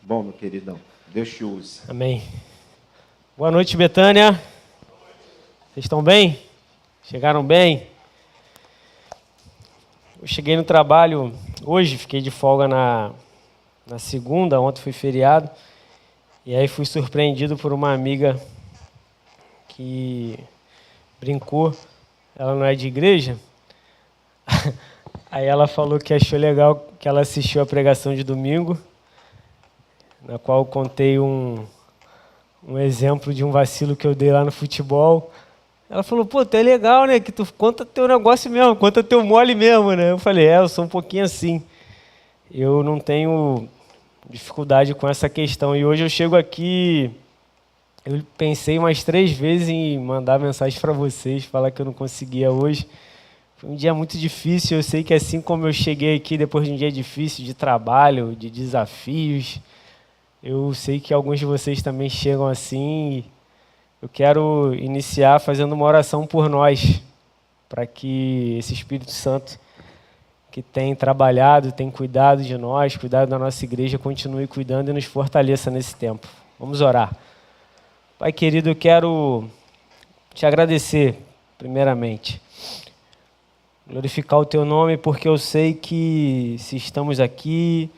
Bom, meu queridão, Deus te use. Amém. Boa noite, Betânia. Vocês estão bem? Chegaram bem? Eu cheguei no trabalho hoje, fiquei de folga na segunda, ontem foi feriado, e aí fui surpreendido por uma amiga que brincou, ela não é de igreja, aí ela falou que achou legal que ela assistiu a pregação de domingo, na qual eu contei um exemplo de um vacilo que eu dei lá no futebol. Ela falou, pô, tu é legal, né, que tu conta teu negócio mesmo, conta teu mole mesmo, né? Eu falei, eu sou um pouquinho assim. Eu não tenho dificuldade com essa questão. E hoje eu chego aqui, eu pensei umas 3 vezes em mandar mensagem para vocês, falar que eu não conseguia hoje. Foi um dia muito difícil, eu sei que assim como eu cheguei aqui depois de um dia difícil de trabalho, de desafios, eu sei que alguns de vocês também chegam assim. Eu quero iniciar fazendo uma oração por nós, para que esse Espírito Santo que tem trabalhado, tem cuidado de nós, cuidado da nossa igreja, continue cuidando e nos fortaleça nesse tempo. Vamos orar. Pai querido, eu quero te agradecer, primeiramente. Glorificar o teu nome, porque eu sei que se estamos aqui,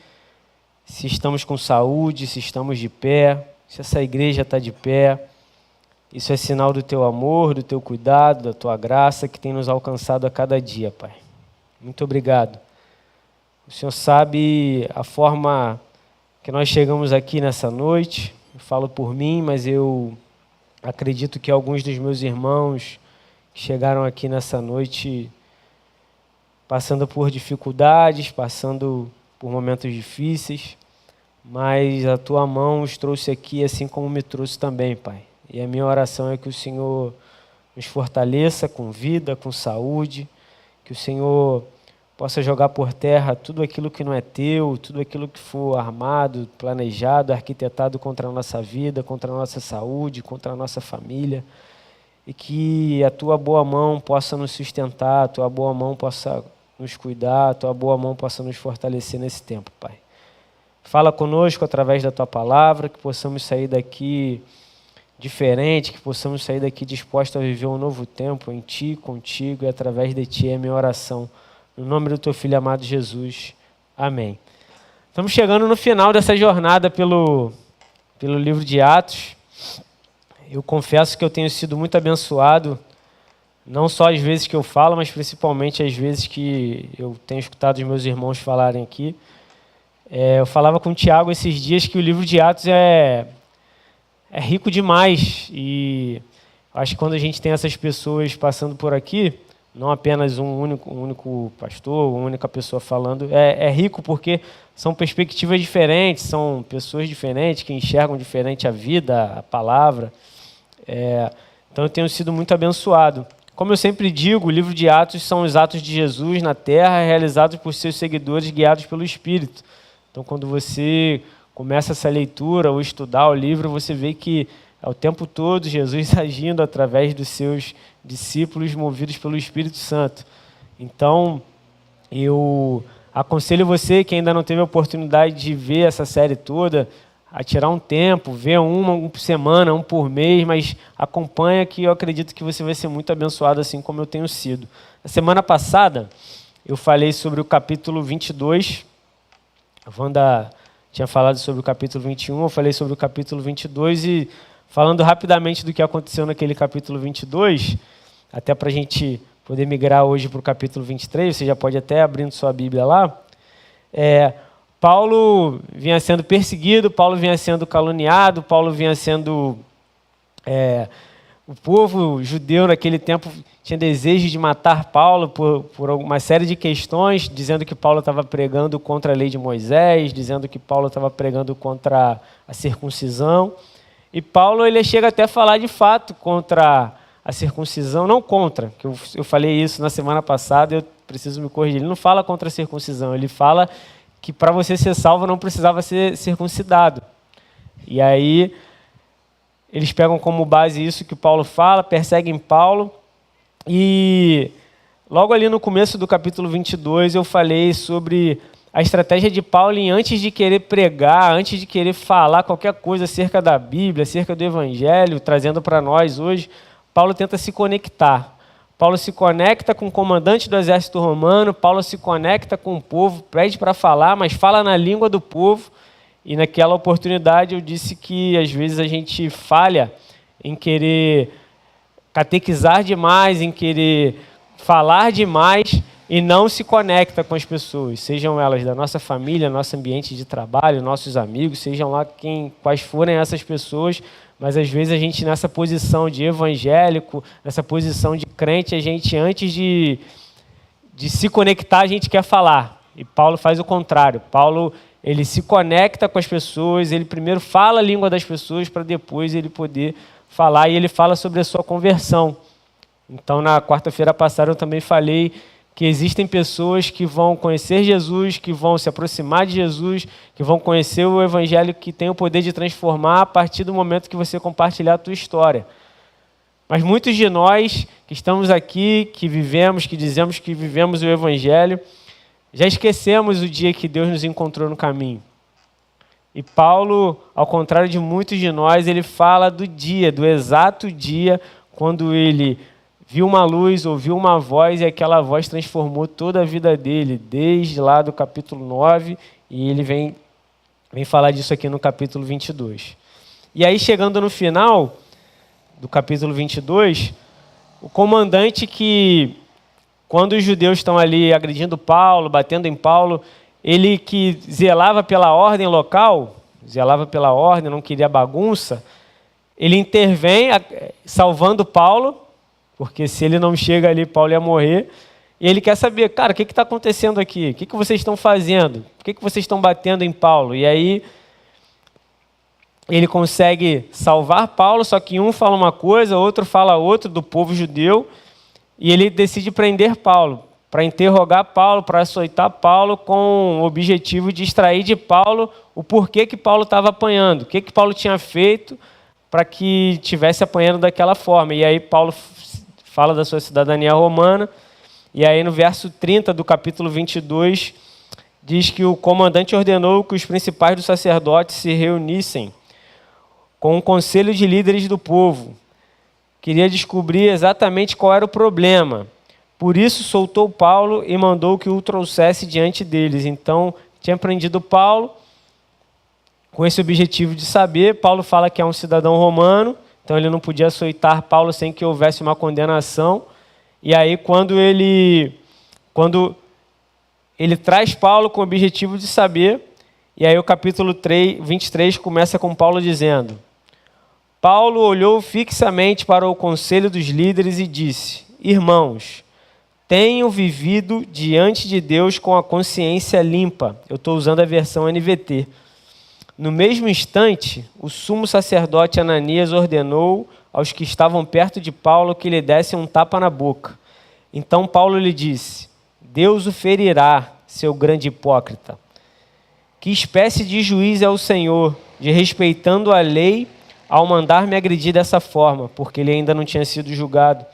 se estamos com saúde, se estamos de pé, se essa igreja está de pé, isso é sinal do teu amor, do teu cuidado, da tua graça que tem nos alcançado a cada dia, Pai. Muito obrigado. O Senhor sabe a forma que nós chegamos aqui nessa noite. Eu falo por mim, mas eu acredito que alguns dos meus irmãos chegaram aqui nessa noite passando por dificuldades, passando por momentos difíceis, mas a tua mão os trouxe aqui assim como me trouxe também, Pai. E a minha oração é que o Senhor nos fortaleça com vida, com saúde, que o Senhor possa jogar por terra tudo aquilo que não é teu, tudo aquilo que for armado, planejado, arquitetado contra a nossa vida, contra a nossa saúde, contra a nossa família, e que a tua boa mão possa nos sustentar, a tua boa mão possa nos cuidar, a tua boa mão possa nos fortalecer nesse tempo, Pai. Fala conosco através da tua palavra, que possamos sair daqui diferente, que possamos sair daqui dispostos a viver um novo tempo em Ti, contigo e através de Ti é a minha oração. No nome do Teu Filho amado Jesus. Amém. Estamos chegando no final dessa jornada pelo livro de Atos. Eu confesso que eu tenho sido muito abençoado, não só às vezes que eu falo, mas principalmente às vezes que eu tenho escutado os meus irmãos falarem aqui. Eu falava com o Tiago esses dias que o livro de Atos é rico demais, e acho que quando a gente tem essas pessoas passando por aqui, não apenas um único pastor, uma única pessoa falando, é rico porque são perspectivas diferentes, são pessoas diferentes que enxergam diferente a vida, a palavra. Então eu tenho sido muito abençoado. Como eu sempre digo, o livro de Atos são os atos de Jesus na terra, realizados por seus seguidores, guiados pelo Espírito. Então quando você começa essa leitura ou estudar o livro, você vê que é o tempo todo Jesus agindo através dos seus discípulos movidos pelo Espírito Santo. Então, eu aconselho você que ainda não teve a oportunidade de ver essa série toda, a tirar um tempo, ver um por semana, um por mês, mas acompanha que eu acredito que você vai ser muito abençoado assim como eu tenho sido. Na semana passada, eu falei sobre o capítulo 22, a Wanda tinha falado sobre o capítulo 21, eu falei sobre o capítulo 22 e falando rapidamente do que aconteceu naquele capítulo 22, até para a gente poder migrar hoje para o capítulo 23, você já pode até abrindo sua Bíblia lá, Paulo vinha sendo perseguido, Paulo vinha sendo caluniado, Paulo vinha sendo... o povo judeu naquele tempo tinha desejo de matar Paulo por uma série de questões, dizendo que Paulo estava pregando contra a lei de Moisés, dizendo que Paulo estava pregando contra a circuncisão. E Paulo ele chega até a falar de fato contra a circuncisão, não contra, que eu falei isso na semana passada, eu preciso me corrigir. Ele não fala contra a circuncisão, ele fala que para você ser salvo não precisava ser circuncidado. E aí eles pegam como base isso que Paulo fala, perseguem Paulo, e logo ali no começo do capítulo 22 eu falei sobre a estratégia de Paulo em, antes de querer pregar, antes de querer falar qualquer coisa acerca da Bíblia, acerca do Evangelho, trazendo para nós hoje, Paulo tenta se conectar. Paulo se conecta com o comandante do exército romano, Paulo se conecta com o povo, pede para falar, mas fala na língua do povo. E naquela oportunidade eu disse que às vezes a gente falha em querer catequizar demais, em querer falar demais e não se conecta com as pessoas, sejam elas da nossa família, nosso ambiente de trabalho, nossos amigos, sejam lá quais forem essas pessoas, mas às vezes a gente nessa posição de evangélico, nessa posição de crente, a gente antes de se conectar, a gente quer falar. E Paulo faz o contrário. Paulo, ele se conecta com as pessoas, ele primeiro fala a língua das pessoas para depois ele poder falar, e ele fala sobre a sua conversão. Então, na quarta-feira passada eu também falei que existem pessoas que vão conhecer Jesus, que vão se aproximar de Jesus, que vão conhecer o Evangelho, que tem o poder de transformar a partir do momento que você compartilhar a tua história. Mas muitos de nós que estamos aqui, que vivemos, que dizemos que vivemos o Evangelho, já esquecemos o dia que Deus nos encontrou no caminho. E Paulo, ao contrário de muitos de nós, ele fala do dia, do exato dia, quando ele viu uma luz, ouviu uma voz, e aquela voz transformou toda a vida dele, desde lá do capítulo 9, e ele vem falar disso aqui no capítulo 22. E aí, chegando no final do capítulo 22, o comandante que, quando os judeus estão ali agredindo Paulo, batendo em Paulo, ele que zelava pela ordem local, não queria bagunça, ele intervém salvando Paulo, porque se ele não chega ali, Paulo ia morrer. E ele quer saber, cara, o que está acontecendo aqui? O que vocês estão fazendo? Por que vocês estão batendo em Paulo? E aí ele consegue salvar Paulo, só que um fala uma coisa, outro fala outra, do povo judeu, e ele decide prender Paulo, para interrogar Paulo, para açoitar Paulo, com o objetivo de extrair de Paulo o porquê que Paulo estava apanhando, o que Paulo tinha feito para que estivesse apanhando daquela forma. E aí Paulo fala da sua cidadania romana, e aí no verso 30 do capítulo 22, diz que o comandante ordenou que os principais dos sacerdotes se reunissem com um conselho de líderes do povo. Queria descobrir exatamente qual era o problema. Por isso soltou Paulo e mandou que o trouxesse diante deles. Então, tinha prendido Paulo com esse objetivo de saber. Paulo fala que é um cidadão romano, então ele não podia açoitar Paulo sem que houvesse uma condenação. E aí, quando ele traz Paulo com o objetivo de saber, e aí o capítulo 23 começa com Paulo dizendo: Paulo olhou fixamente para o conselho dos líderes e disse: Irmãos, tenho vivido diante de Deus com a consciência limpa. Eu estou usando a versão NVT. No mesmo instante, o sumo sacerdote Ananias ordenou aos que estavam perto de Paulo que lhe dessem um tapa na boca. Então Paulo lhe disse: Deus o ferirá, seu grande hipócrita. Que espécie de juiz é o Senhor, de respeitando a lei, ao mandar me agredir dessa forma, porque ele ainda não tinha sido julgado.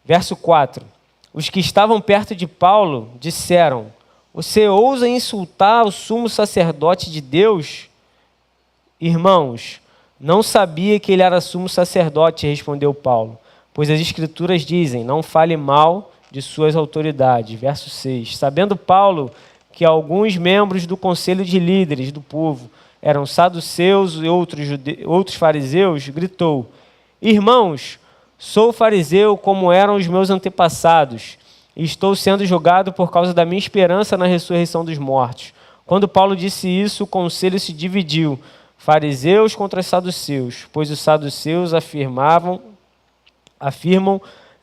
Verso 4. Os que estavam perto de Paulo disseram: Você ousa insultar o sumo sacerdote de Deus? Irmãos, não sabia que ele era sumo sacerdote, respondeu Paulo, pois as Escrituras dizem: não fale mal de suas autoridades. Verso 6. Sabendo Paulo que alguns membros do conselho de líderes do povo eram saduceus e outros fariseus, gritou: Irmãos, sou fariseu como eram os meus antepassados, e estou sendo julgado por causa da minha esperança na ressurreição dos mortos. Quando Paulo disse isso, o conselho se dividiu, fariseus contra saduceus, pois os saduceus afirmam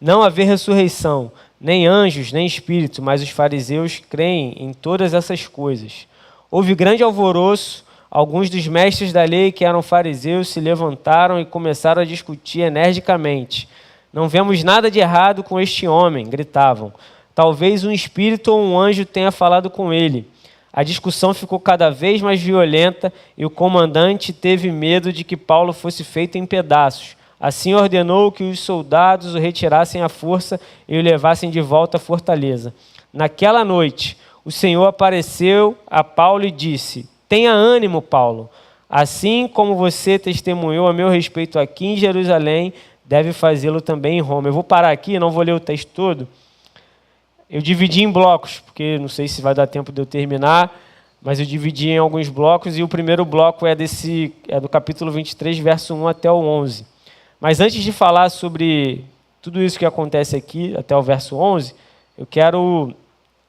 não haver ressurreição, nem anjos, nem espírito, mas os fariseus creem em todas essas coisas. Houve grande alvoroço. Alguns dos mestres da lei, que eram fariseus, se levantaram e começaram a discutir energicamente. Não vemos nada de errado com este homem, gritavam. Talvez um espírito ou um anjo tenha falado com ele. A discussão ficou cada vez mais violenta e o comandante teve medo de que Paulo fosse feito em pedaços. Assim ordenou que os soldados o retirassem à força e o levassem de volta à fortaleza. Naquela noite, o Senhor apareceu a Paulo e disse: tenha ânimo, Paulo. Assim como você testemunhou a meu respeito aqui em Jerusalém, deve fazê-lo também em Roma. Eu vou parar aqui, não vou ler o texto todo. Eu dividi em blocos, porque não sei se vai dar tempo de eu terminar, mas eu dividi em alguns blocos, e o primeiro bloco é do capítulo 23, verso 1 até o 11. Mas antes de falar sobre tudo isso que acontece aqui, até o verso 11, eu quero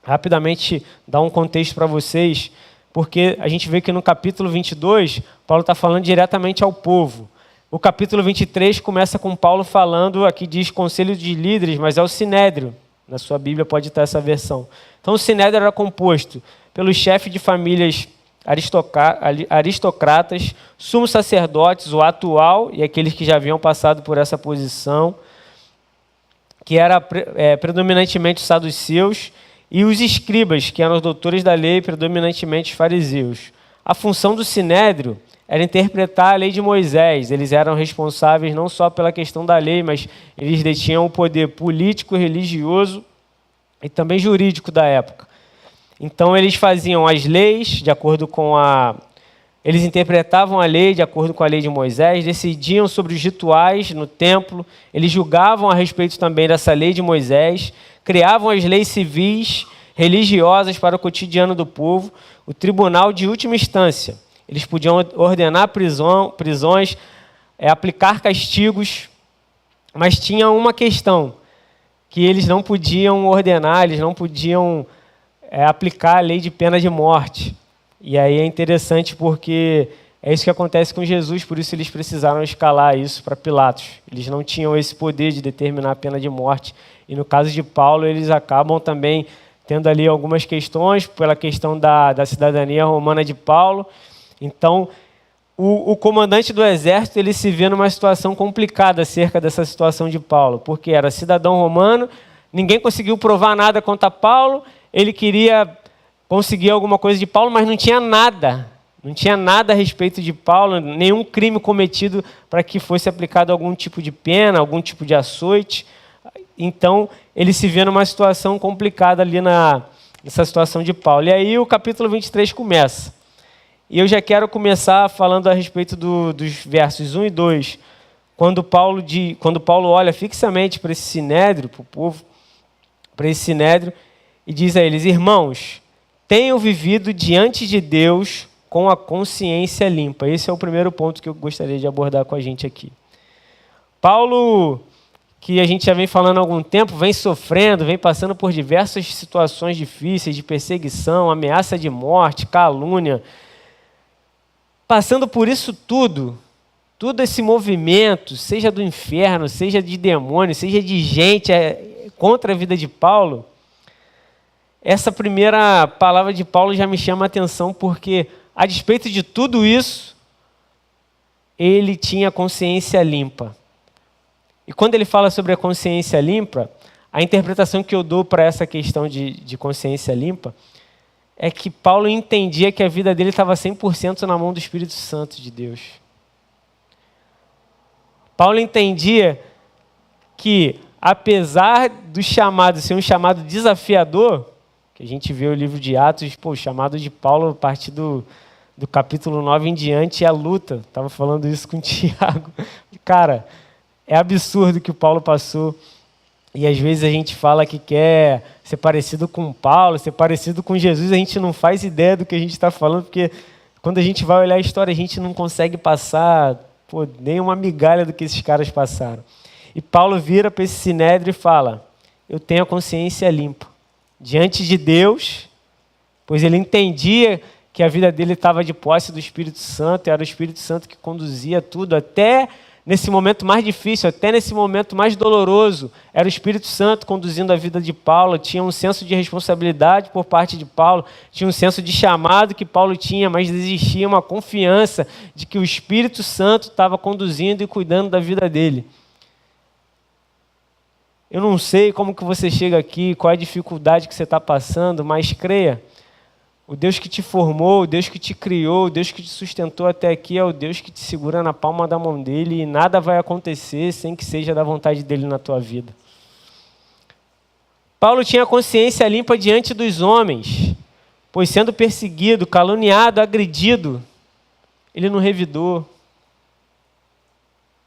rapidamente dar um contexto para vocês, porque a gente vê que no capítulo 22, Paulo está falando diretamente ao povo. O capítulo 23 começa com Paulo falando, aqui diz conselho de líderes, mas é o Sinédrio. Na sua Bíblia pode estar essa versão. Então o Sinédrio era composto pelos chefes de famílias aristocratas, sumos sacerdotes, o atual e aqueles que já haviam passado por essa posição, que era predominantemente os saduceus, e os escribas, que eram os doutores da lei, predominantemente os fariseus. A função do Sinédrio era interpretar a lei de Moisés. Eles eram responsáveis não só pela questão da lei, mas eles detinham o poder político, religioso e também jurídico da época. Então eles faziam as leis de acordo com eles interpretavam a lei de acordo com a lei de Moisés, decidiam sobre os rituais no templo, eles julgavam a respeito também dessa lei de Moisés, criavam as leis civis, religiosas para o cotidiano do povo, o tribunal de última instância. Eles podiam ordenar prisões, aplicar castigos, mas tinha uma questão, que eles não podiam ordenar, eles não podiam aplicar a lei de pena de morte. E aí é interessante porque é isso que acontece com Jesus, por isso eles precisaram escalar isso para Pilatos. Eles não tinham esse poder de determinar a pena de morte. E no caso de Paulo, eles acabam também tendo ali algumas questões, pela questão da cidadania romana de Paulo. Então, o comandante do exército ele se vê numa situação complicada acerca dessa situação de Paulo, porque era cidadão romano, ninguém conseguiu provar nada contra Paulo, ele queria conseguir alguma coisa de Paulo, mas não tinha nada a respeito de Paulo, nenhum crime cometido para que fosse aplicado algum tipo de pena, algum tipo de açoite. Então, ele se vê numa situação complicada ali nessa situação de Paulo. E aí o capítulo 23 começa. E eu já quero começar falando a respeito dos versos 1 e 2, quando Paulo olha fixamente para esse sinédrio, para o povo, para esse sinédrio, e diz a eles: irmãos, tenham vivido diante de Deus com a consciência limpa. Esse é o primeiro ponto que eu gostaria de abordar com a gente aqui. Paulo, que a gente já vem falando há algum tempo, vem sofrendo, vem passando por diversas situações difíceis de perseguição, ameaça de morte, calúnia. Passando por isso tudo esse movimento, seja do inferno, seja de demônio, seja de gente contra a vida de Paulo, essa primeira palavra de Paulo já me chama a atenção, porque, a despeito de tudo isso, ele tinha consciência limpa. E quando ele fala sobre a consciência limpa, a interpretação que eu dou para essa questão de consciência limpa é que Paulo entendia que a vida dele estava 100% na mão do Espírito Santo de Deus. Paulo entendia que, apesar do chamado ser um chamado desafiador, que a gente vê o livro de Atos, o chamado de Paulo a partir do capítulo 9 em diante é a luta. Estava falando isso com o Tiago. Cara, é absurdo o que o Paulo passou. E às vezes a gente fala que quer ser parecido com Paulo, ser parecido com Jesus, a gente não faz ideia do que a gente está falando, porque quando a gente vai olhar a história, a gente não consegue passar nem uma migalha do que esses caras passaram. E Paulo vira para esse sinédrio e fala: eu tenho a consciência limpa diante de Deus, pois ele entendia que a vida dele estava de posse do Espírito Santo, era o Espírito Santo que conduzia tudo, até nesse momento mais difícil, até nesse momento mais doloroso, era o Espírito Santo conduzindo a vida de Paulo. Tinha um senso de responsabilidade por parte de Paulo, tinha um senso de chamado que Paulo tinha, mas existia uma confiança de que o Espírito Santo estava conduzindo e cuidando da vida dele. Eu não sei como que você chega aqui, qual é a dificuldade que você está passando, mas creia, o Deus que te formou, o Deus que te criou, o Deus que te sustentou até aqui é o Deus que te segura na palma da mão dele, e nada vai acontecer sem que seja da vontade dele na tua vida. Paulo tinha consciência limpa diante dos homens. pois sendo perseguido, caluniado, agredido, ele não revidou.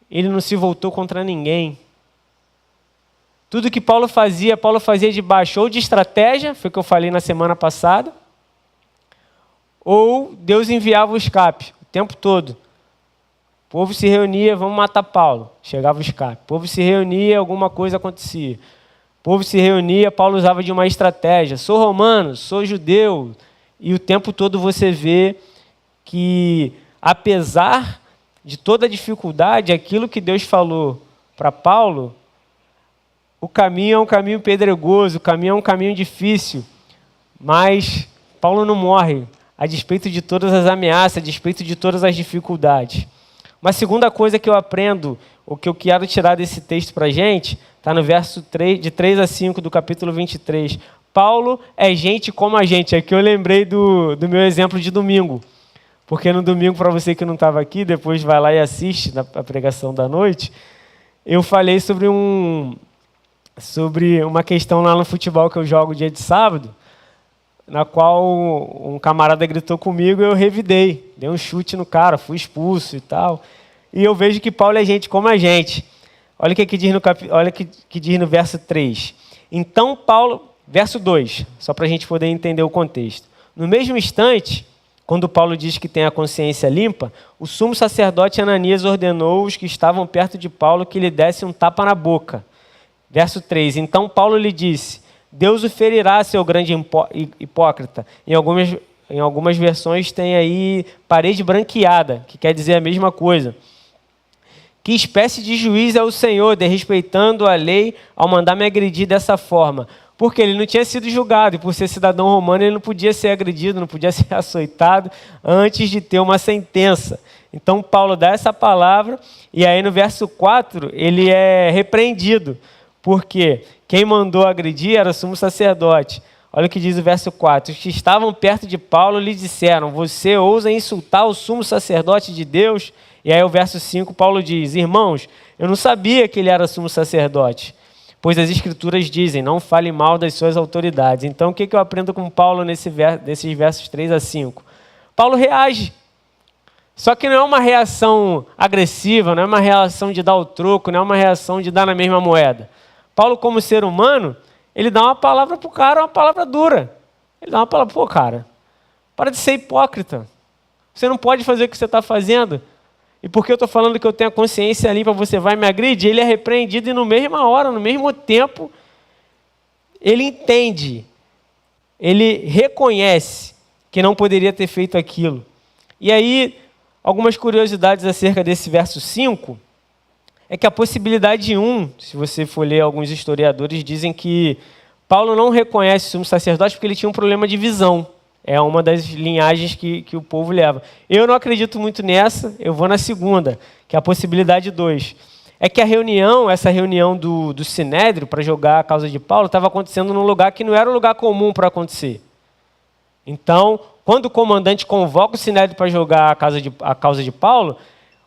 Ele não se voltou contra ninguém. Tudo que Paulo fazia debaixo ou de estratégia, foi o que eu falei na semana passada, ou Deus enviava o escape o tempo todo. O povo se reunia, vamos matar Paulo. Chegava o escape. O povo se reunia, alguma coisa acontecia. O povo se reunia, Paulo usava de uma estratégia. Sou romano, sou judeu. E o tempo todo você vê que, apesar de toda a dificuldade, aquilo que Deus falou para Paulo, o caminho é um caminho pedregoso, o caminho é um caminho difícil, mas Paulo não morre, a despeito de todas as ameaças, a despeito de todas as dificuldades. Uma segunda coisa que eu aprendo, o que eu quero tirar desse texto para a gente, está no verso 3, de 3 a 5 do capítulo 23. Paulo é gente como a gente. Aqui eu lembrei do meu exemplo de domingo. Porque no domingo, para você que não estava aqui, depois vai lá e assiste a pregação da noite, eu falei sobre uma questão lá no futebol que eu jogo dia de sábado, na qual um camarada gritou comigo e eu revidei. Dei um chute no cara, fui expulso e tal. E eu vejo que Paulo é gente como a gente. Olha o que diz no verso 3. Então Paulo, verso 2, só para a gente poder entender o contexto. No mesmo instante, quando Paulo diz que tem a consciência limpa, o sumo sacerdote Ananias ordenou os que estavam perto de Paulo que lhe dessem um tapa na boca. Verso 3. Então Paulo lhe disse: Deus o ferirá, seu grande hipócrita. Em algumas versões tem aí parede branqueada, que quer dizer a mesma coisa. Que espécie de juiz é o Senhor, desrespeitando a lei ao mandar me agredir dessa forma? Porque ele não tinha sido julgado, e por ser cidadão romano ele não podia ser agredido, não podia ser açoitado antes de ter uma sentença. Então Paulo dá essa palavra, e aí no verso 4 ele é repreendido, porque quem mandou agredir era o sumo sacerdote. Olha o que diz o verso 4. Os que estavam perto de Paulo lhe disseram: você ousa insultar o sumo sacerdote de Deus? E aí o verso 5, Paulo diz: irmãos, eu não sabia que ele era sumo sacerdote, pois as escrituras dizem, não fale mal das suas autoridades. Então o que eu aprendo com Paulo nesses versos 3 a 5? Paulo reage. Só que não é uma reação agressiva, não é uma reação de dar o troco, não é uma reação de dar na mesma moeda. Paulo, como ser humano, ele dá uma palavra para o cara, uma palavra dura. Ele dá uma palavra: pô, cara, para de ser hipócrita. Você não pode fazer o que você está fazendo. E porque eu estou falando que eu tenho a consciência limpa, você vai me agredir? Ele é repreendido e no mesma hora, no mesmo tempo, ele entende, ele reconhece que não poderia ter feito aquilo. E aí, algumas curiosidades acerca desse verso 5, é que a possibilidade 1, se você for ler, alguns historiadores dizem que Paulo não reconhece o sumo sacerdote porque ele tinha um problema de visão. É uma das linhagens que o povo leva. Eu não acredito muito nessa, eu vou na segunda, que é a possibilidade 2. É que essa reunião do Sinédrio para julgar a causa de Paulo estava acontecendo num lugar que não era um lugar comum para acontecer. Então, quando o comandante convoca o Sinédrio para julgar a causa de Paulo,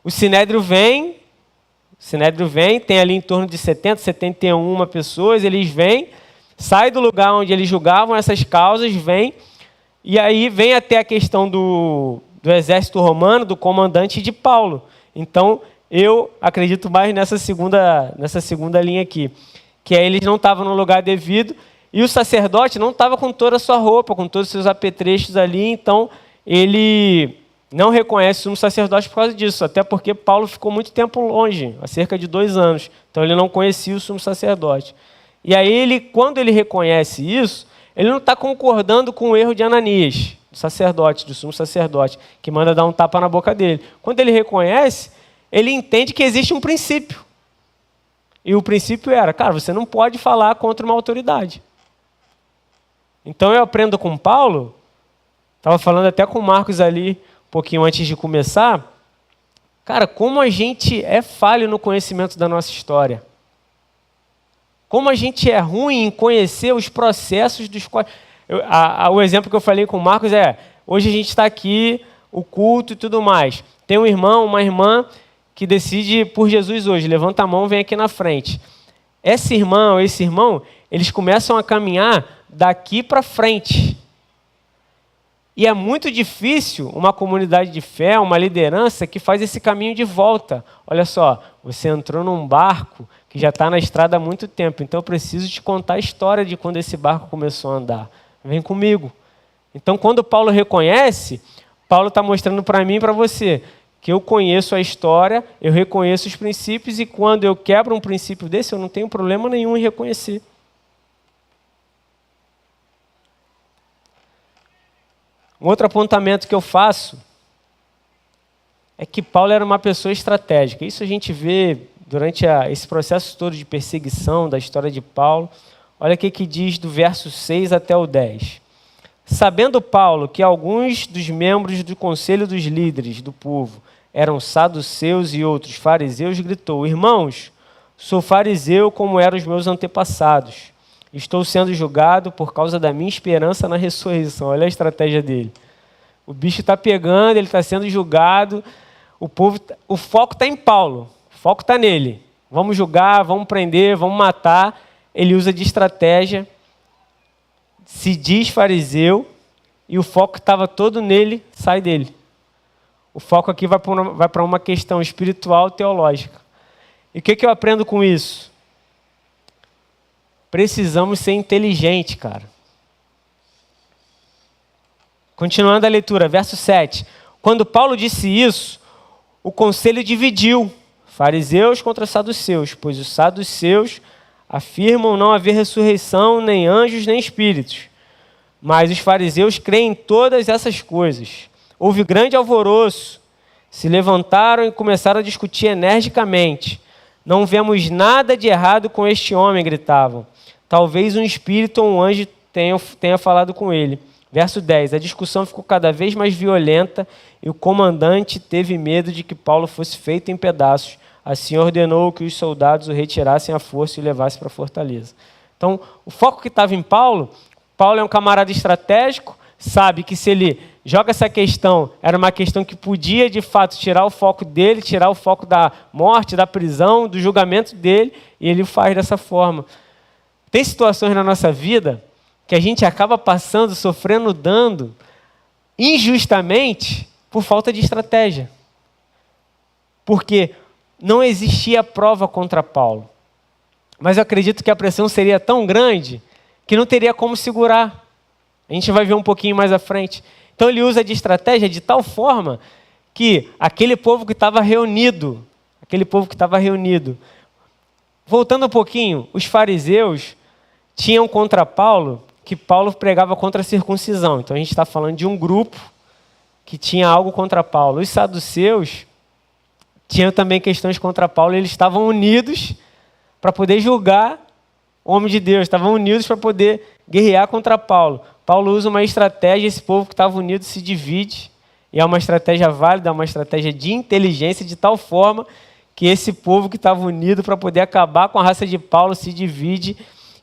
o Sinédrio vem, tem ali em torno de 70, 71 pessoas, eles vêm, saem do lugar onde eles julgavam essas causas, vêm, e aí vem até a questão do exército romano, do comandante de Paulo. Então, eu acredito mais nessa segunda linha aqui, que aí eles não estavam no lugar devido, e o sacerdote não estava com toda a sua roupa, com todos os seus apetrechos ali, então ele não reconhece o sumo sacerdote por causa disso, até porque Paulo ficou muito tempo longe, há cerca de 2 anos, então ele não conhecia o sumo sacerdote. E aí, quando ele reconhece isso, ele não está concordando com o erro de Ananias, do sumo sacerdote, que manda dar um tapa na boca dele. Quando ele reconhece, ele entende que existe um princípio. E o princípio era, cara, você não pode falar contra uma autoridade. Então eu aprendo com Paulo, estava falando até com o Marcos ali, um pouquinho antes de começar, cara, como a gente é falho no conhecimento da nossa história. Como a gente é ruim em conhecer os processos dos quais... O exemplo que eu falei com o Marcos é, hoje a gente está aqui, o culto e tudo mais. Tem um irmão, uma irmã que decide por Jesus hoje, levanta a mão, vem aqui na frente. Essa irmã ou esse irmão, eles começam a caminhar daqui para frente. E é muito difícil uma comunidade de fé, uma liderança que faz esse caminho de volta. Olha só, você entrou num barco que já está na estrada há muito tempo, então eu preciso te contar a história de quando esse barco começou a andar. Vem comigo. Então, quando Paulo reconhece, Paulo está mostrando para mim e para você que eu conheço a história, eu reconheço os princípios e quando eu quebro um princípio desse, eu não tenho problema nenhum em reconhecer. Um outro apontamento que eu faço é que Paulo era uma pessoa estratégica. Isso a gente vê durante esse processo todo de perseguição da história de Paulo. Olha o que diz do verso 6 até o 10. Sabendo Paulo que alguns dos membros do conselho dos líderes do povo eram saduceus e outros fariseus, gritou: irmãos, sou fariseu como eram os meus antepassados. Estou sendo julgado por causa da minha esperança na ressurreição. Olha a estratégia dele. O bicho está pegando, ele está sendo julgado. O foco está em Paulo. O foco está nele. Vamos julgar, vamos prender, vamos matar. Ele usa de estratégia. Se diz fariseu e o foco estava todo nele, sai dele. O foco aqui vai para uma questão espiritual teológica. E o que eu aprendo com isso? Precisamos ser inteligentes, cara. Continuando a leitura, verso 7. Quando Paulo disse isso, o conselho dividiu, fariseus contra saduceus, pois os saduceus afirmam não haver ressurreição, nem anjos, nem espíritos. Mas os fariseus creem em todas essas coisas. Houve grande alvoroço, se levantaram e começaram a discutir energicamente. Não vemos nada de errado com este homem, gritavam. Talvez um espírito ou um anjo tenha falado com ele. Verso 10. A discussão ficou cada vez mais violenta e o comandante teve medo de que Paulo fosse feito em pedaços. Assim ordenou que os soldados o retirassem à força e o levassem para a fortaleza. Então, o foco que estava em Paulo é um camarada estratégico, sabe que se ele joga essa questão, era uma questão que podia, de fato, tirar o foco dele, tirar o foco da morte, da prisão, do julgamento dele, e ele o faz dessa forma. Tem situações na nossa vida que a gente acaba passando, sofrendo dano, injustamente, por falta de estratégia. Porque não existia prova contra Paulo. Mas eu acredito que a pressão seria tão grande que não teria como segurar. A gente vai ver um pouquinho mais à frente. Então ele usa de estratégia de tal forma que aquele povo que estava reunido, voltando um pouquinho, os fariseus tinham contra Paulo que Paulo pregava contra a circuncisão. Então a gente está falando de um grupo que tinha algo contra Paulo. Os saduceus tinham também questões contra Paulo, eles estavam unidos para poder julgar o homem de Deus, estavam unidos para poder guerrear contra Paulo. Paulo usa uma estratégia, esse povo que estava unido se divide, e é uma estratégia válida, é uma estratégia de inteligência, de tal forma que esse povo que estava unido para poder acabar com a raça de Paulo se divide,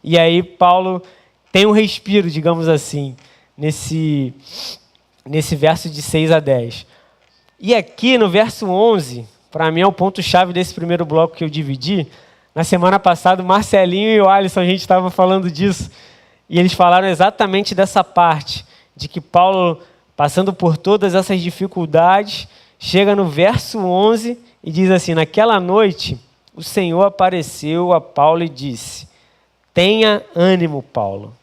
e aí Paulo tem um respiro, digamos assim, nesse verso de 6 a 10. E aqui no verso 11, para mim é o ponto-chave desse primeiro bloco que eu dividi. Na semana passada, o Marcelinho e o Alisson, a gente estava falando disso, e eles falaram exatamente dessa parte, de que Paulo, passando por todas essas dificuldades, chega no verso 11 e diz assim: naquela noite, o Senhor apareceu a Paulo e disse: tenha ânimo, Paulo.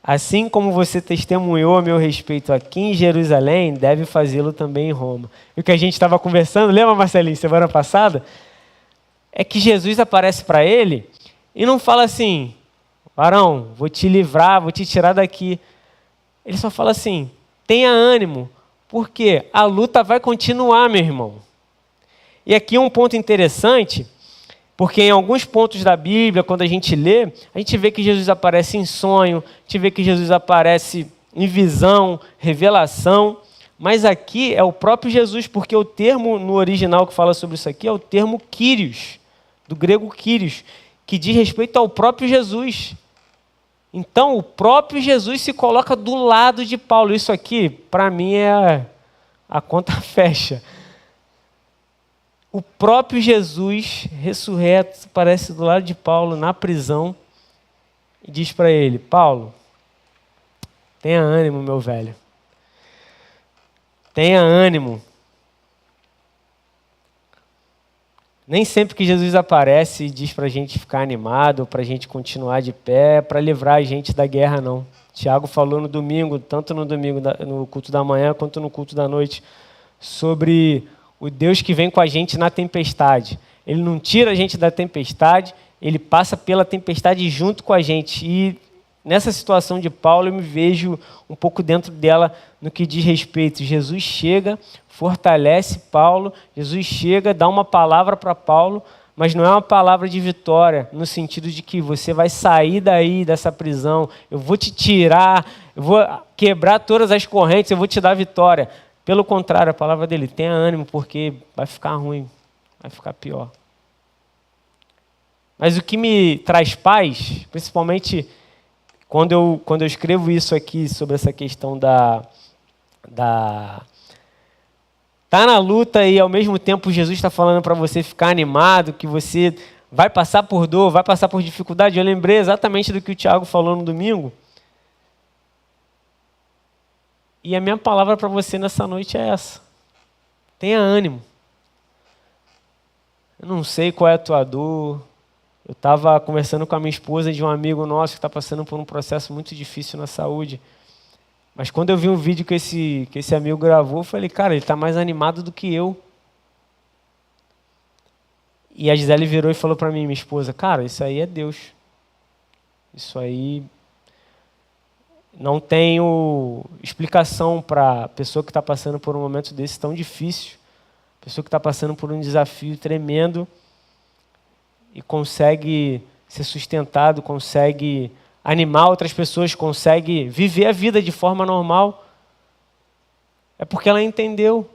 Assim como você testemunhou a meu respeito aqui em Jerusalém, deve fazê-lo também em Roma. E o que a gente estava conversando, lembra, Marcelinho, semana passada? É que Jesus aparece para ele e não fala assim: varão, vou te livrar, vou te tirar daqui. Ele só fala assim: tenha ânimo, porque a luta vai continuar, meu irmão. E aqui um ponto interessante, porque em alguns pontos da Bíblia, quando a gente lê, a gente vê que Jesus aparece em sonho, a gente vê que Jesus aparece em visão, revelação, mas aqui é o próprio Jesus, porque o termo no original que fala sobre isso aqui é o termo Kyrios, do grego Kyrios, que diz respeito ao próprio Jesus. Então, o próprio Jesus se coloca do lado de Paulo. Isso aqui, para mim, a conta fecha. O próprio Jesus, ressurreto, aparece do lado de Paulo na prisão e diz para ele: Paulo, tenha ânimo, meu velho. Tenha ânimo. Nem sempre que Jesus aparece e diz para a gente ficar animado, para a gente continuar de pé, para livrar a gente da guerra, não. Tiago falou no domingo, tanto no domingo, no culto da manhã, quanto no culto da noite, sobre o Deus que vem com a gente na tempestade. Ele não tira a gente da tempestade, ele passa pela tempestade junto com a gente. E nessa situação de Paulo, eu me vejo um pouco dentro dela no que diz respeito. Jesus chega, fortalece Paulo, Jesus chega, dá uma palavra para Paulo, mas não é uma palavra de vitória, no sentido de que você vai sair daí, dessa prisão, eu vou te tirar, eu vou quebrar todas as correntes, eu vou te dar vitória. Pelo contrário, a palavra dele, tenha ânimo, porque vai ficar ruim, vai ficar pior. Mas o que me traz paz, principalmente quando eu escrevo isso aqui sobre essa questão tá na luta e ao mesmo tempo Jesus está falando para você ficar animado, que você vai passar por dor, vai passar por dificuldade. Eu lembrei exatamente do que o Tiago falou no domingo. E a minha palavra para você nessa noite é essa. Tenha ânimo. Eu não sei qual é a tua dor. Eu estava conversando com a minha esposa de um amigo nosso que está passando por um processo muito difícil na saúde. Mas quando eu vi um vídeo que esse amigo gravou, eu falei, cara, ele está mais animado do que eu. E a Gisele virou e falou para mim, minha esposa, cara, isso aí é Deus. Isso aí não tenho explicação para a pessoa que está passando por um momento desse tão difícil, pessoa que está passando por um desafio tremendo e consegue ser sustentado, consegue animar outras pessoas, consegue viver a vida de forma normal. É porque ela entendeu.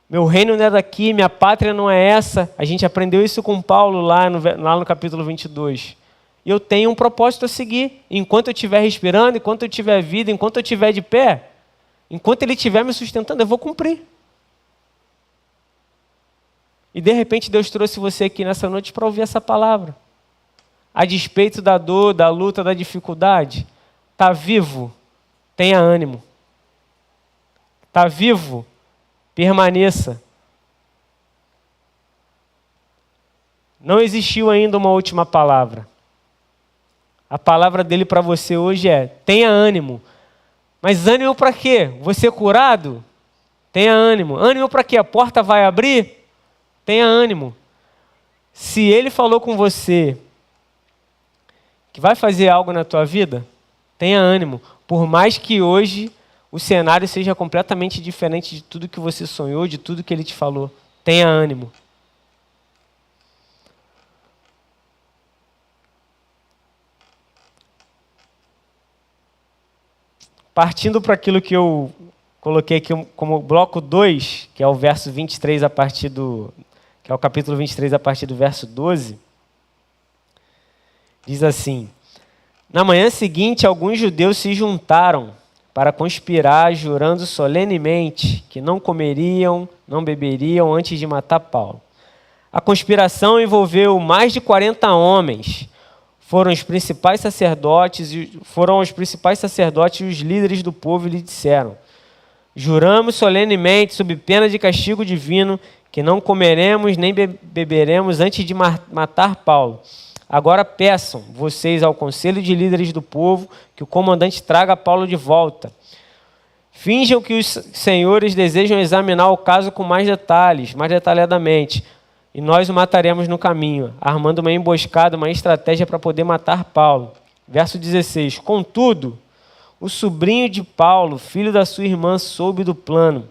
Meu reino não é daqui, minha pátria não é essa. A gente aprendeu isso com Paulo lá no capítulo 22. E eu tenho um propósito a seguir. Enquanto eu estiver respirando, enquanto eu tiver vida, enquanto eu estiver de pé, enquanto Ele estiver me sustentando, eu vou cumprir. E de repente Deus trouxe você aqui nessa noite para ouvir essa palavra. A despeito da dor, da luta, da dificuldade, está vivo, tenha ânimo. Está vivo, permaneça. Não existiu ainda uma última palavra. A palavra dele para você hoje é, tenha ânimo. Mas ânimo para quê? Você é curado? Tenha ânimo. Ânimo para quê? A porta vai abrir? Tenha ânimo. Se ele falou com você que vai fazer algo na tua vida, tenha ânimo. Por mais que hoje o cenário seja completamente diferente de tudo que você sonhou, de tudo que ele te falou, tenha ânimo. Partindo para aquilo que eu coloquei aqui como bloco 2, que é o verso 23 que é o capítulo 23 a partir do verso 12, diz assim: na manhã seguinte, alguns judeus se juntaram para conspirar, jurando solenemente que não comeriam, não beberiam antes de matar Paulo. A conspiração envolveu mais de 40 homens. Foram os principais sacerdotes e os líderes do povo e lhe disseram: juramos solenemente, sob pena de castigo divino, que não comeremos nem beberemos antes de matar Paulo. Agora peçam vocês ao conselho de líderes do povo que o comandante traga Paulo de volta. Finjam que os senhores desejam examinar o caso com mais detalhes, mais detalhadamente, e nós o mataremos no caminho, armando uma emboscada, uma estratégia para poder matar Paulo. Verso 16. Contudo, o sobrinho de Paulo, filho da sua irmã, soube do plano.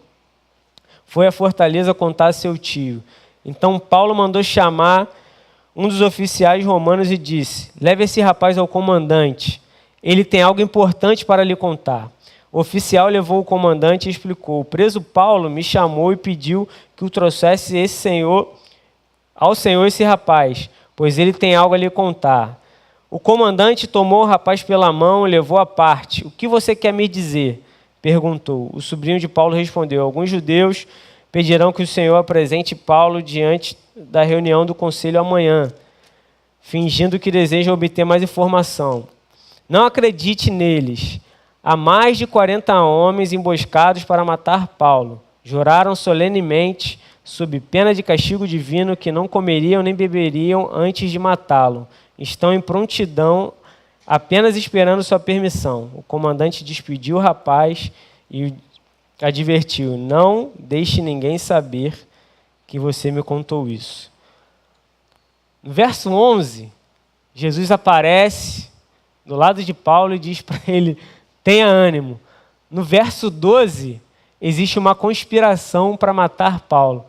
Foi à fortaleza contar a seu tio. Então Paulo mandou chamar um dos oficiais romanos e disse: leve esse rapaz ao comandante. Ele tem algo importante para lhe contar. O oficial levou o comandante e explicou: o preso Paulo me chamou e pediu que o trouxesse ao senhor esse rapaz, pois ele tem algo a lhe contar. O comandante tomou o rapaz pela mão e levou à parte. O que você quer me dizer? Perguntou. O sobrinho de Paulo respondeu: alguns judeus pedirão que o senhor apresente Paulo diante da reunião do conselho amanhã, fingindo que desejam obter mais informação. Não acredite neles. Há mais de 40 homens emboscados para matar Paulo. Juraram solenemente, sob pena de castigo divino, que não comeriam nem beberiam antes de matá-lo. Estão em prontidão, apenas esperando sua permissão. O comandante despediu o rapaz e o advertiu: não deixe ninguém saber que você me contou isso. No verso 11, Jesus aparece do lado de Paulo e diz para ele: tenha ânimo. No verso 12, existe uma conspiração para matar Paulo.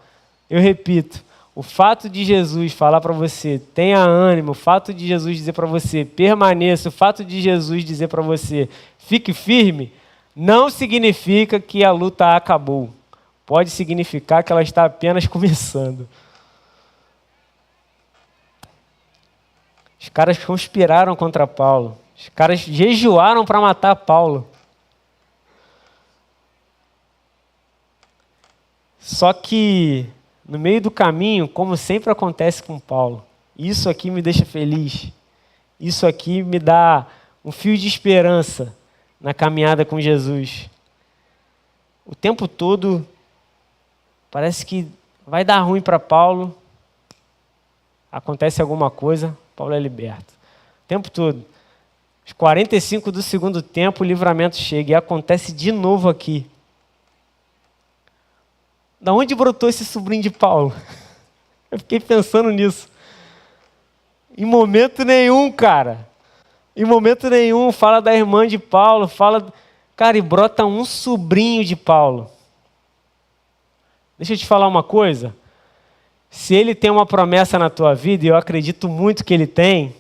Eu repito, o fato de Jesus falar para você, tenha ânimo, o fato de Jesus dizer para você, permaneça, o fato de Jesus dizer para você, fique firme, não significa que a luta acabou. Pode significar que ela está apenas começando. Os caras conspiraram contra Paulo. Os caras jejuaram para matar Paulo. Só que, no meio do caminho, como sempre acontece com Paulo, isso aqui me deixa feliz. Isso aqui me dá um fio de esperança na caminhada com Jesus. O tempo todo, parece que vai dar ruim para Paulo. Acontece alguma coisa, Paulo é liberto. O tempo todo. Os 45 do segundo tempo, o livramento chega e acontece de novo aqui. Da onde brotou esse sobrinho de Paulo? Eu fiquei pensando nisso. Em momento nenhum, cara. Em momento nenhum, fala da irmã de Paulo, fala... Cara, e brota um sobrinho de Paulo. Deixa eu te falar uma coisa. Se ele tem uma promessa na tua vida, e eu acredito muito que ele tem,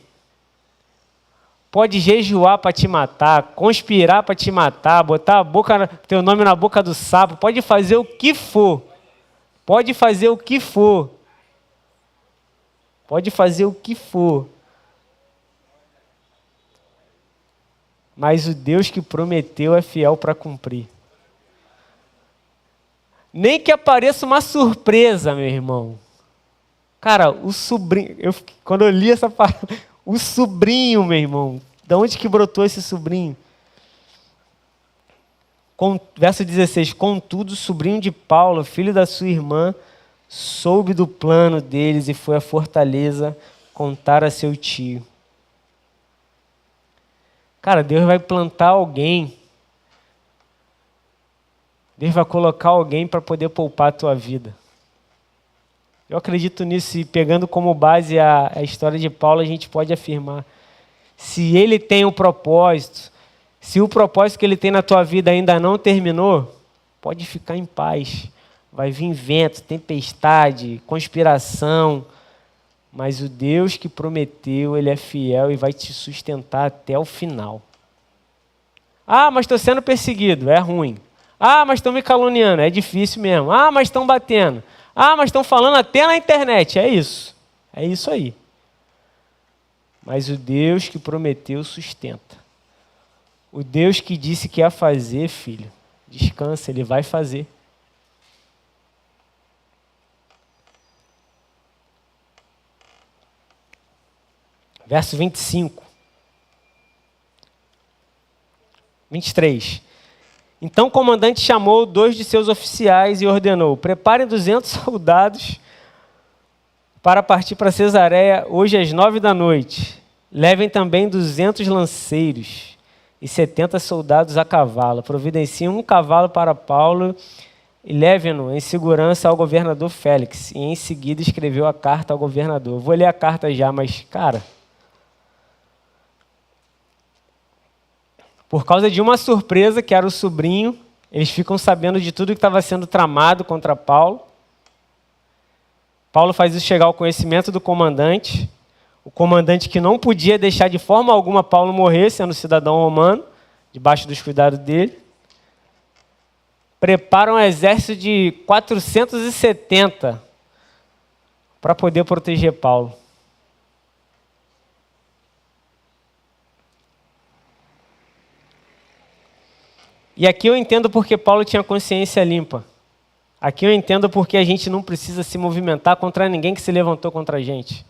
pode jejuar para te matar, conspirar para te matar, botar teu nome na boca do sapo, pode fazer o que for. Pode fazer o que for. Pode fazer o que for. Mas o Deus que prometeu é fiel para cumprir. Nem que apareça uma surpresa, meu irmão. Cara, o sobrinho... quando eu li essa palavra... O sobrinho, meu irmão. De onde que brotou esse sobrinho? Verso 16. Contudo, o sobrinho de Paulo, filho da sua irmã, soube do plano deles e foi à fortaleza contar a seu tio. Cara, Deus vai plantar alguém. Deus vai colocar alguém para poder poupar a tua vida. Eu acredito nisso e pegando como base a história de Paulo, a gente pode afirmar. Se ele tem um propósito, se o propósito que ele tem na tua vida ainda não terminou, pode ficar em paz. Vai vir vento, tempestade, conspiração, mas o Deus que prometeu, ele é fiel e vai te sustentar até o final. Ah, mas estou sendo perseguido, é ruim. Ah, mas estão me caluniando, é difícil mesmo. Ah, mas estão batendo. Ah, mas estão falando até na internet, é isso. É isso aí. Mas o Deus que prometeu sustenta. O Deus que disse que ia fazer, filho, descansa, ele vai fazer. Verso 25. 23. Então o comandante chamou 2 de seus oficiais e ordenou: preparem 200 soldados para partir para Cesareia hoje às 9 da noite. Levem também 200 lanceiros e 70 soldados a cavalo. Providenciem um cavalo para Paulo e levem-no em segurança ao governador Félix. E em seguida escreveu a carta ao governador. Vou ler a carta já, mas, cara, por causa de uma surpresa, que era o sobrinho, eles ficam sabendo de tudo que estava sendo tramado contra Paulo. Paulo faz isso chegar ao conhecimento do comandante. O comandante que não podia deixar de forma alguma Paulo morrer, sendo cidadão romano, debaixo dos cuidados dele. Prepara um exército de 470 para poder proteger Paulo. E aqui eu entendo porque Paulo tinha consciência limpa. Aqui eu entendo porque a gente não precisa se movimentar contra ninguém que se levantou contra a gente.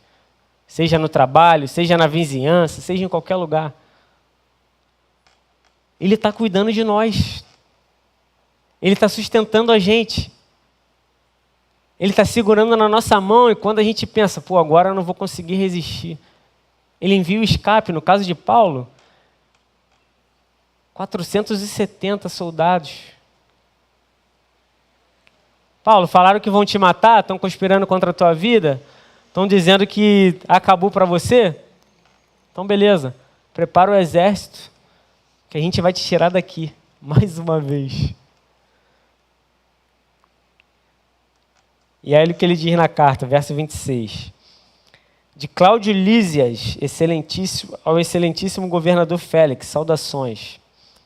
Seja no trabalho, seja na vizinhança, seja em qualquer lugar. Ele está cuidando de nós. Ele está sustentando a gente. Ele está segurando na nossa mão e quando a gente pensa, pô, agora eu não vou conseguir resistir. Ele envia o escape, no caso de Paulo, 470 soldados. Paulo, falaram que vão te matar, estão conspirando contra a tua vida, estão dizendo que acabou para você? Então beleza, prepara o exército, que a gente vai te tirar daqui, mais uma vez. E aí o que ele diz na carta, verso 26. De Cláudio Lísias, ao excelentíssimo governador Félix, saudações.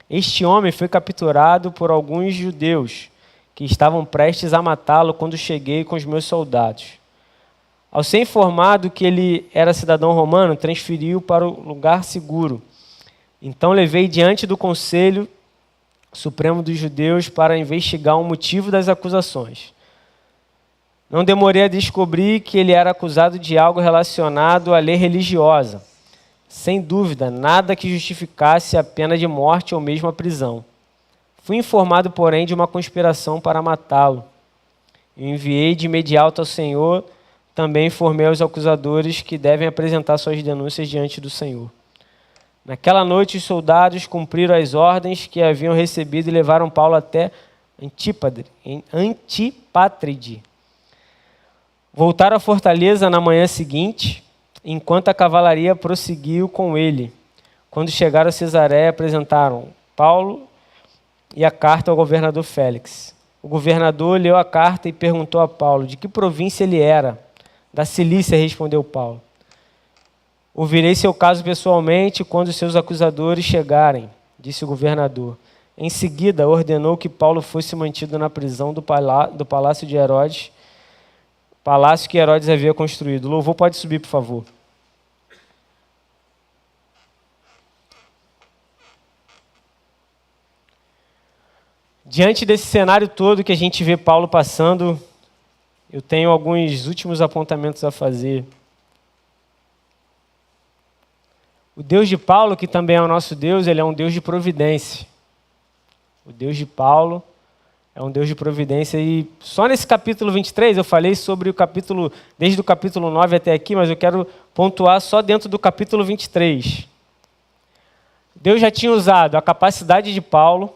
Este homem foi capturado por alguns judeus que estavam prestes a matá-lo quando cheguei com os meus soldados. Ao ser informado que ele era cidadão romano, transferiu para o lugar seguro. Então levei diante do Conselho Supremo dos Judeus para investigar o motivo das acusações. Não demorei a descobrir que ele era acusado de algo relacionado à lei religiosa. Sem dúvida, nada que justificasse a pena de morte ou mesmo a prisão. Fui informado, porém, de uma conspiração para matá-lo. Eu enviei de imediato ao Senhor, também informei aos acusadores que devem apresentar suas denúncias diante do Senhor. Naquela noite, os soldados cumpriram as ordens que haviam recebido e levaram Paulo até Antípatri. Voltaram à fortaleza na manhã seguinte, enquanto a cavalaria prosseguiu com ele. Quando chegaram a Cesareia, apresentaram Paulo e a carta ao governador Félix. O governador leu a carta e perguntou a Paulo de que província ele era. Da Cilícia, respondeu Paulo. Ouvirei seu caso pessoalmente quando seus acusadores chegarem, disse o governador. Em seguida, ordenou que Paulo fosse mantido na prisão do palácio de Herodes, palácio que Herodes havia construído. O louvor pode subir, por favor. Diante desse cenário todo que a gente vê Paulo passando, eu tenho alguns últimos apontamentos a fazer. O Deus de Paulo, que também é o nosso Deus, ele é um Deus de providência. O Deus de Paulo é um Deus de providência e só nesse capítulo 23, eu falei sobre o capítulo, desde o capítulo 9 até aqui, mas eu quero pontuar só dentro do capítulo 23. Deus já tinha usado a capacidade de Paulo,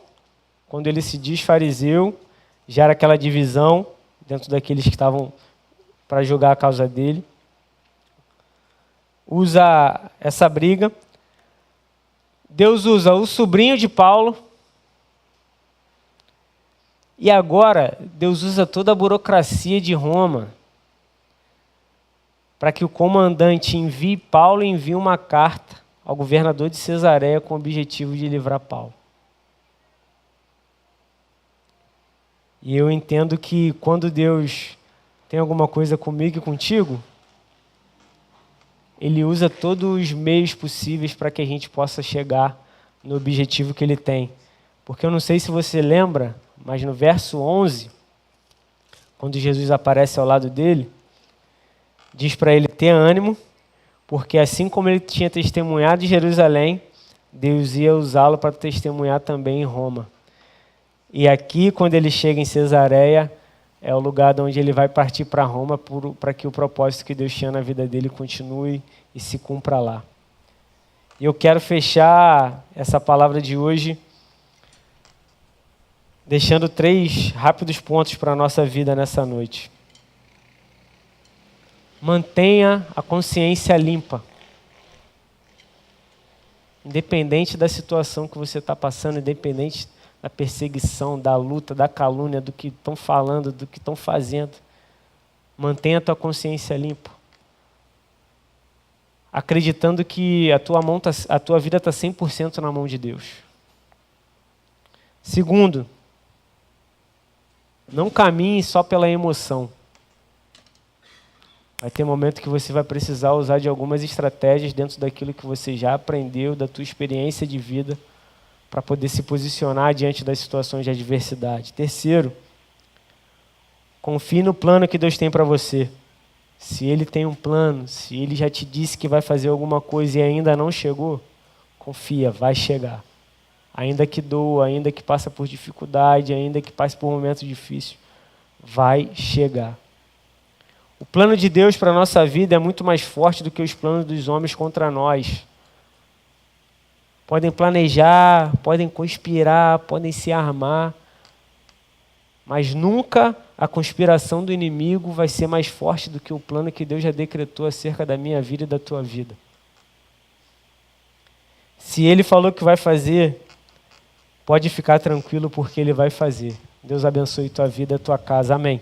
quando ele se diz fariseu, já era aquela divisão dentro daqueles que estavam para julgar a causa dele. Usa essa briga. Deus usa o sobrinho de Paulo. E agora, Deus usa toda a burocracia de Roma para que o comandante envie Paulo e envie uma carta ao governador de Cesareia com o objetivo de livrar Paulo. E eu entendo que quando Deus tem alguma coisa comigo e contigo, Ele usa todos os meios possíveis para que a gente possa chegar no objetivo que Ele tem. Porque eu não sei se você lembra, mas no verso 11, quando Jesus aparece ao lado dele, diz para ele ter ânimo, porque assim como ele tinha testemunhado em Jerusalém, Deus ia usá-lo para testemunhar também em Roma. E aqui, quando ele chega em Cesareia, é o lugar onde ele vai partir para Roma para que o propósito que Deus tinha na vida dele continue e se cumpra lá. E eu quero fechar essa palavra de hoje deixando 3 rápidos pontos para a nossa vida nessa noite. Mantenha a consciência limpa. Independente da situação que você está passando, independente da perseguição, da luta, da calúnia, do que estão falando, do que estão fazendo. Mantenha a tua consciência limpa. Acreditando que a tua vida está 100% na mão de Deus. Segundo, não caminhe só pela emoção. Vai ter momento que você vai precisar usar de algumas estratégias dentro daquilo que você já aprendeu, da tua experiência de vida, para poder se posicionar diante das situações de adversidade. Terceiro, confie no plano que Deus tem para você. Se Ele tem um plano, se Ele já te disse que vai fazer alguma coisa e ainda não chegou, confia, vai chegar. ainda que doa, ainda que passe por dificuldade, ainda que passe por momentos difíceis, vai chegar. O plano de Deus para a nossa vida é muito mais forte do que os planos dos homens contra nós. Podem planejar, podem conspirar, podem se armar, mas nunca a conspiração do inimigo vai ser mais forte do que o plano que Deus já decretou acerca da minha vida e da tua vida. Se Ele falou que vai fazer, pode ficar tranquilo porque Ele vai fazer. Deus abençoe tua vida e tua casa. Amém.